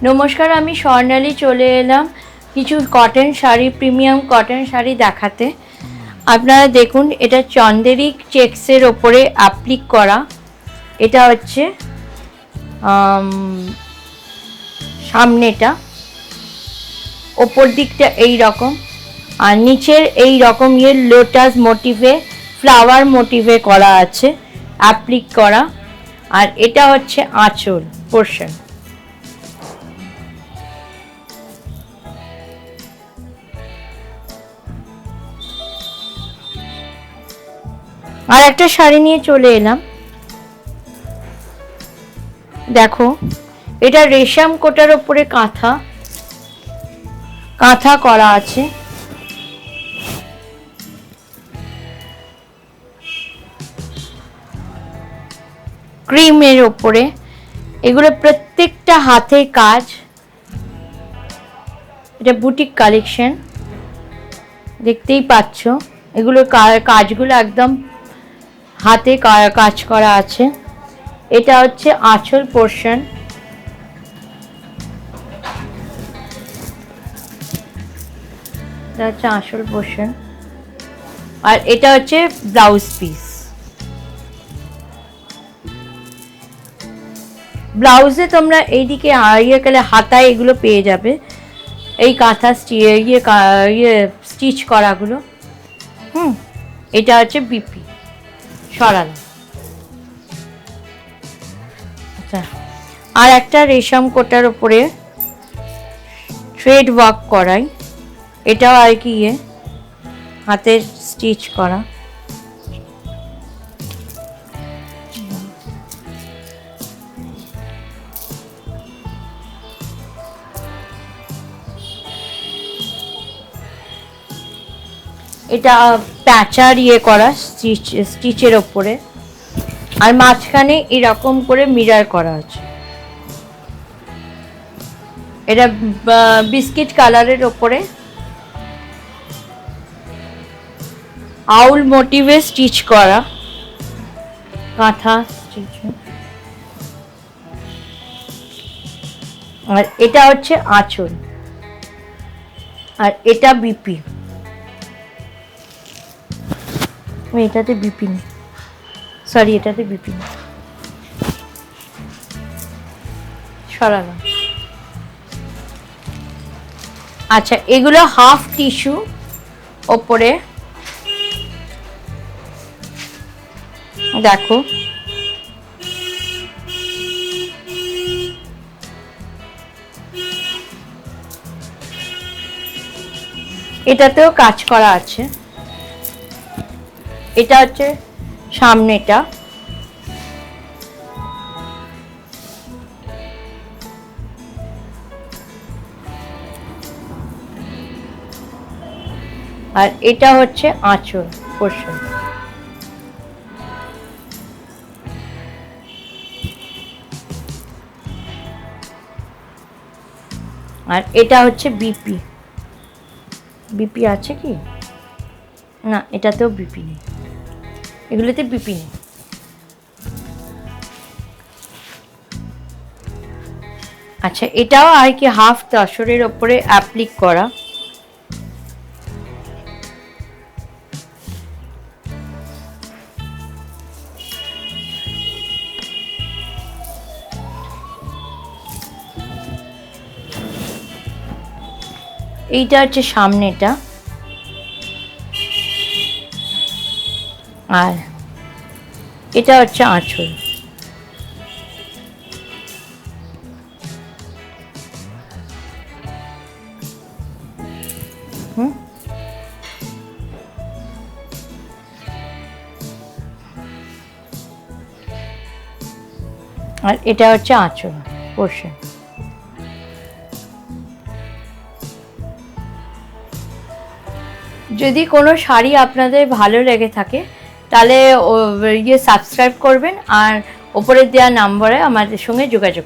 নমস্কার, আমি স্বর্ণালী চলে এলাম কিছু cotton sari, premium cotton sari দেখাতে। আপনারা দেখুন, এটা চন্দেরি চেক্সের ওপরে অ্যাপ্লিক করা। এটা হচ্ছে সামনেটা, ওপর দিকটা এই রকম, আর নিচের এই রকম লোটাস মোটিভে, ফ্লাওয়ার মোটিভে করা আছে, অ্যাপ্লিক করা। আর এটা হচ্ছে আঁচল পোর্শন। আর একটা শাড়ি নিয়ে চলে এলাম, দেখো এটা রেশম কোটার ওপরে কাঁথা কাঁথা করা আছে। ক্রিমের ওপরে এগুলো প্রত্যেকটা হাতে কাজ। এটা বুটিক কালেকশন, দেখতেই পাচ্ছ এগুলো কাজগুলো একদম হাতে কাজ করা আছে। এটা হচ্ছে আঁচল পোর্শন। এটা হচ্ছে আঁচল পোর্শন, আর এটা হচ্ছে ব্লাউজ পিস। ব্লাউজে তোমরা এইদিকে গেলে হাতায় এগুলো পেয়ে যাবে, এই কাঁথা স্টিচ করাগুলো। এটা হচ্ছে বিপি সরানো। আচ্ছা, আর একটা রেশম কোটার উপরে থ্রেড ওয়ার্ক করাই, এটাও আর কি হাতের স্টিচ করা। এটা প্যাচার করা স্টিচের ওপরে, আর মাঝখানে এরকম করে মিরর করা আছে। এটা বিস্কিট কালারের ওপরে আউল মোটিভে স্টিচ করা কাঁথা স্টিচ। আর এটা হচ্ছে আঁচল, আর এটা বিপি। এটাতে বিপি নেই, সরি এটাতে বিপি নেই, সরানো। আচ্ছা, এগুলো হাফ টিস্যু ওপরে, দেখো এটাতেও কাজ করা আছে। এটা হচ্ছে সামনেটা, আর এটা হচ্ছে আঁচল পোর্শন। আর এটা হচ্ছে বিপি। বিপি আছে কি না, এটাতেও বিপি নেই, এগুলোতে বিপি নেই। আচ্ছা, এটাও আর কি হাফ তসরের ওপরে অ্যাপ্লিক করা। এইটা হচ্ছে সামনেটা, আর এটা হচ্ছে আঁচল। আর এটা হচ্ছে আঁচল পোর্শন। যদি কোনো শাড়ি আপনাদের ভালো লেগে থাকে তাহলে সাবস্ক্রাইব করবেন, আর ওপরে দেওয়া নম্বরে আমাদের সঙ্গে যোগাযোগ